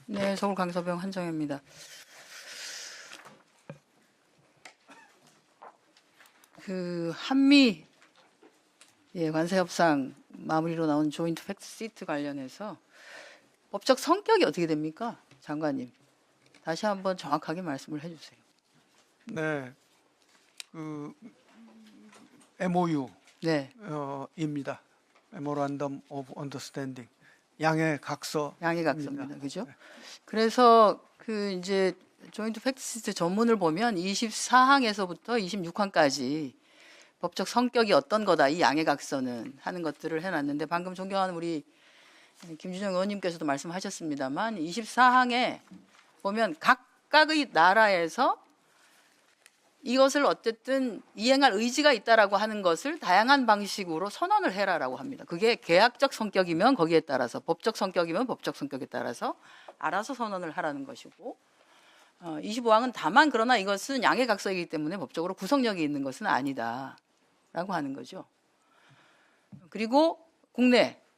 네, 서울 강서병 한정혜입니다. 그 한미 관세 협상 마무리로 나온 조인트 팩트 시트 관련해서 법적 성격이 어떻게 됩니까, 장관님? 다시 한번 정확하게 말씀을 해주세요. 네, 그 MOU 네, 입니다. Memorandum of Understanding, 양해 각서. 양해 각서입니다. 그죠? 그래서 그 이제 조인트 팩트 시트 전문을 보면 24항에서부터 26항까지 법적 성격이 어떤 거다, 이 양해 각서는 하는 것들을 해놨는데, 방금 존경하는 우리 김준영 의원님께서도 말씀하셨습니다만 24항에 보면 각각의 나라에서 이것을 어쨌든 이행할 의지가 있다라고 하는 것을 다양한 방식으로 선언을 해라라고 합니다. 그게 계약적 성격이면 거기에 따라서, 법적 성격이면 법적 성격에 따라서 알아서 선언을 하라는 것이고, 25항은 다만 그러나 이것은 양해각서이기 때문에 법적으로 구속력이 있는 것은 아니다라고 하는 거죠. 그리고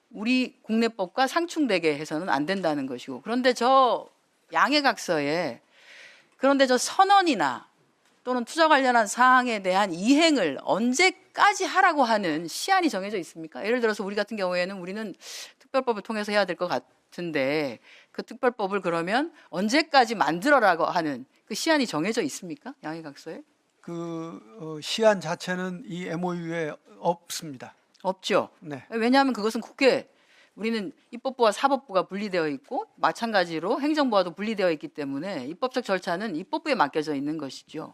우리 국내법과 상충되게 해서는 안 된다는 것이고, 그런데 저 양해각서에 그런데 저 선언이나 또는 투자 관련한 사항에 대한 이행을 언제까지 하라고 하는 시한이 정해져 있습니까? 예를 들어서 우리 같은 경우에는 우리는 특별법을 통해서 해야 될 것 같은데, 그 특별법을 그러면 언제까지 만들어라고 하는 그 시한이 정해져 있습니까? 양해각서에? 시한 자체는 이 MOU에 없습니다. 없죠. 네. 왜냐하면 그것은 우리는 입법부와 사법부가 분리되어 있고 마찬가지로 행정부와도 분리되어 있기 때문에 입법적 절차는 입법부에 맡겨져 있는 것이죠.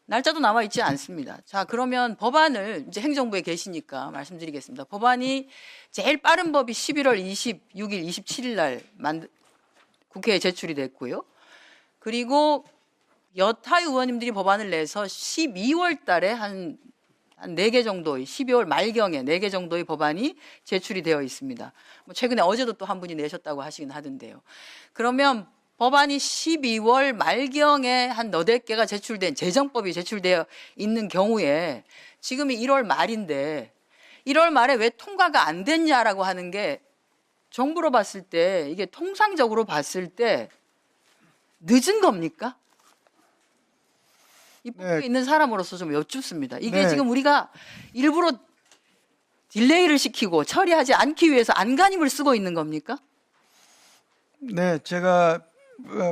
날짜도 남아 있지 않습니다. 자, 그러면 법안을 이제 행정부에 계시니까 말씀드리겠습니다. 법안이 제일 빠른 법이 11월 26일, 27일 날 국회에 제출이 됐고요. 그리고 여타 의원님들이 법안을 내서 12월 달에 한 4개 정도의, 12월 말경에 4개 정도의 법안이 제출이 되어 있습니다. 최근에 어제도 또 한 분이 내셨다고 하시긴 하던데요. 그러면 법안이 12월 말경에 한 4-5개가 제출된, 재정법이 제출되어 있는 경우에 지금이 1월 말인데 1월 말에 왜 통과가 안 됐냐라고 하는 게, 정부로 봤을 때, 이게 통상적으로 봤을 때 늦은 겁니까? 입법부에 네. 있는 사람으로서 좀 여쭙습니다. 이게 네. 지금 우리가 일부러 딜레이를 시키고 처리하지 않기 위해서 안간힘을 쓰고 있는 겁니까? 네, 제가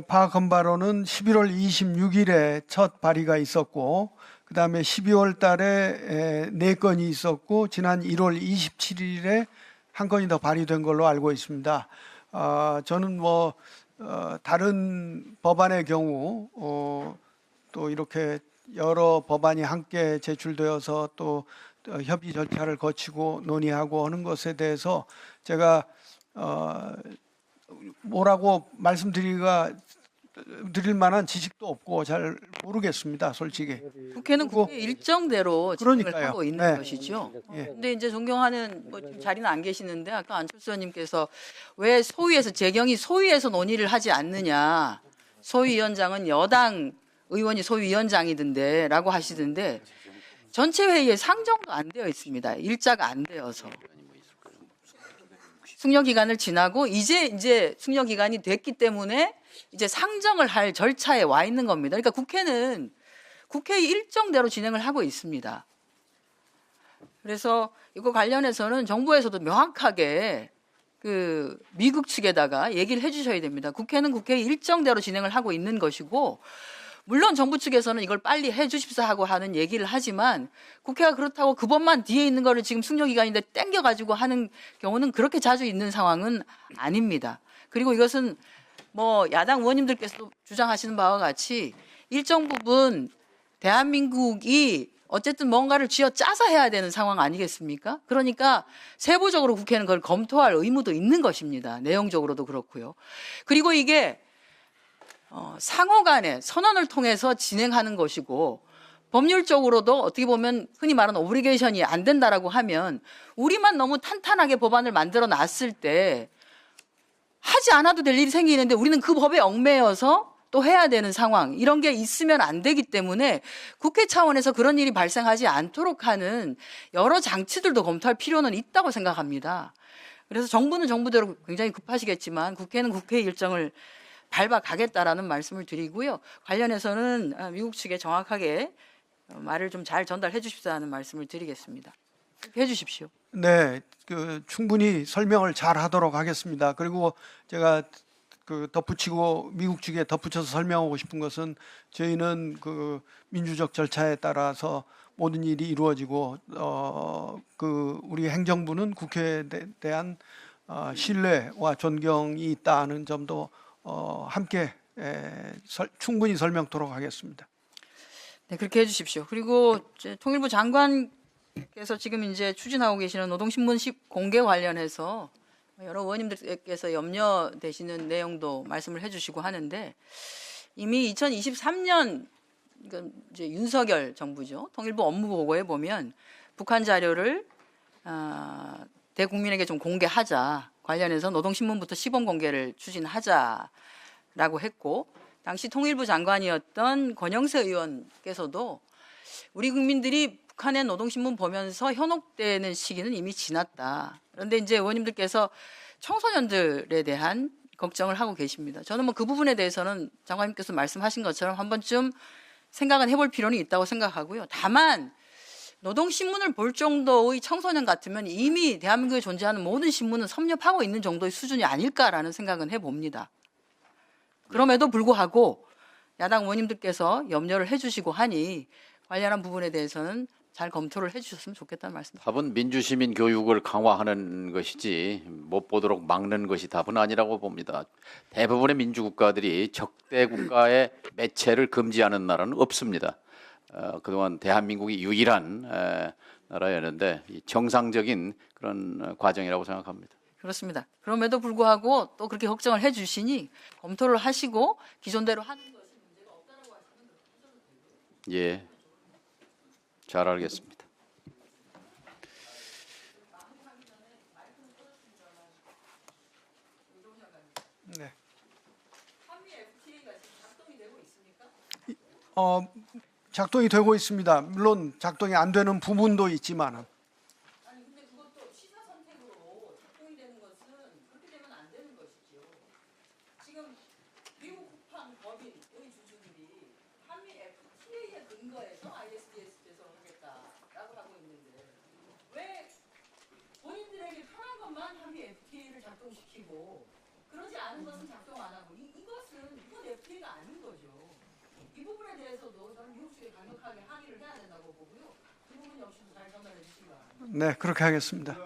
파악한 바로는 11월 26일에 첫 발의가 있었고, 그 다음에 12월 달에 4건이 있었고, 지난 1월 27일에 한 건이 더 발의된 걸로 알고 있습니다. 저는 다른 법안의 경우 또 이렇게 여러 법안이 함께 제출되어서 또 협의 절차를 거치고 논의하고 하는 것에 대해서 제가 뭐라고 드릴 만한 지식도 없고 잘 모르겠습니다, 솔직히. 국회는 그리고- 국회 일정대로 진행을 그러니까요. 하고 있는 네. 것이죠. 예. 근데 이제 존경하는 지금 자리는 안 계시는데, 아까 안철수 의원님께서 왜 재경이 소위에서 논의를 하지 않느냐, 소위위원장은 여당 의원이 소위위원장이던데 라고 하시던데, 전체 회의에 상정도 안 되어 있습니다. 일자가 안 되어서. 숙려 기간을 지나고 이제 숙려 기간이 됐기 때문에 이제 상정을 할 절차에 와 있는 겁니다. 그러니까 국회는 국회의 일정대로 진행을 하고 있습니다. 그래서 이거 관련해서는 정부에서도 명확하게 그 미국 측에다가 얘기를 해주셔야 됩니다. 국회는 국회의 일정대로 진행을 하고 있는 것이고, 물론 정부 측에서는 이걸 빨리 해 주십사 하고 하는 얘기를 하지만, 국회가 그렇다고 그 법만 뒤에 있는 거를 지금 숙려기간인데 땡겨가지고 하는 경우는 그렇게 자주 있는 상황은 아닙니다. 그리고 이것은 야당 의원님들께서도 주장하시는 바와 같이 일정 부분 대한민국이 어쨌든 뭔가를 쥐어짜서 해야 되는 상황 아니겠습니까? 그러니까 세부적으로 국회는 그걸 검토할 의무도 있는 것입니다. 내용적으로도 그렇고요. 그리고 이게 상호 간에 선언을 통해서 진행하는 것이고, 법률적으로도 어떻게 보면 흔히 말하는 오브리게이션이 안 된다라고 하면, 우리만 너무 탄탄하게 법안을 만들어 놨을 때 하지 않아도 될 일이 생기는데 우리는 그 법에 얽매여서 또 해야 되는 상황, 이런 게 있으면 안 되기 때문에 국회 차원에서 그런 일이 발생하지 않도록 하는 여러 장치들도 검토할 필요는 있다고 생각합니다. 그래서 정부는 정부대로 굉장히 급하시겠지만 국회는 국회 일정을 밟아가겠다라는 말씀을 드리고요. 관련해서는 미국 측에 정확하게 말을 좀 잘 전달해 주십사는 말씀을 드리겠습니다. 해 주십시오. 네, 충분히 설명을 잘 하도록 하겠습니다. 그리고 제가 덧붙이고 미국 측에 덧붙여서 설명하고 싶은 것은 저희는 민주적 절차에 따라서 모든 일이 이루어지고 우리 행정부는 국회에 대한 신뢰와 존경이 있다는 점도 함께 충분히 설명토록 하겠습니다. 네, 그렇게 해주십시오. 그리고 통일부 장관께서 지금 이제 추진하고 계시는 노동신문 공개 관련해서 여러 의원님들께서 염려되시는 내용도 말씀을 해주시고 하는데 이미 2023년 이제 윤석열 정부죠. 통일부 업무 보고에 보면 북한 자료를 대국민에게 좀 공개하자 관련해서 노동신문부터 시범 공개를 추진하자라고 했고 당시 통일부 장관이었던 권영세 의원께서도 우리 국민들이 북한의 노동신문 보면서 현혹되는 시기는 이미 지났다. 그런데 이제 의원님들께서 청소년들에 대한 걱정을 하고 계십니다. 저는 뭐 그 부분에 대해서는 장관님께서 말씀하신 것처럼 한 번쯤 생각은 해볼 필요는 있다고 생각하고요. 다만 노동신문을 볼 정도의 청소년 같으면 이미 대한민국에 존재하는 모든 신문은 섭렵하고 있는 정도의 수준이 아닐까라는 생각은 해봅니다. 그럼에도 불구하고 야당 의원님들께서 염려를 해주시고 하니 관련한 부분에 대해서는 잘 검토를 해주셨으면 좋겠다는 말씀. 답은 민주시민 교육을 강화하는 것이지 못 보도록 막는 것이 답은 아니라고 봅니다. 대부분의 민주국가들이 적대 국가의 매체를 금지하는 나라는 없습니다. 그동안 대한민국이 유일한 나라였는데 정상적인 그런 과정이라고 생각합니다. 그렇습니다. 그럼에도 불구하고 또 그렇게 걱정을 해주시니 검토를 하시고 기존대로 하는 것이 문제가 없다라고 하시면 예, 잘 알겠습니다. 네. 한미 FTA가 지금 작동이 되고 있습니까? 작동이 되고 있습니다. 물론 작동이 안 되는 부분도 있지만은. 아니 근데 그것도 시사 선택으로 작동이 되는 것은 그렇게 되면 안 되는 것이죠. 지금 미국 국방 법인의 주주들이 한미 FTA에 근거해서 ISDS 제소를 하겠다라고 하고 있는데 왜 본인들에게 편한 것만 한미 FTA를 작동시키고 그러지 않은 것은 작동 안 하고 이건 FTA가 아닌 거죠. 이 부분에 대해서도 저는 미국 측에 강력하게 항의를 해야 된다고 보고요. 그 부분 역시도 잘 전달해 주시기 바랍니다. 네, 그렇게 하겠습니다.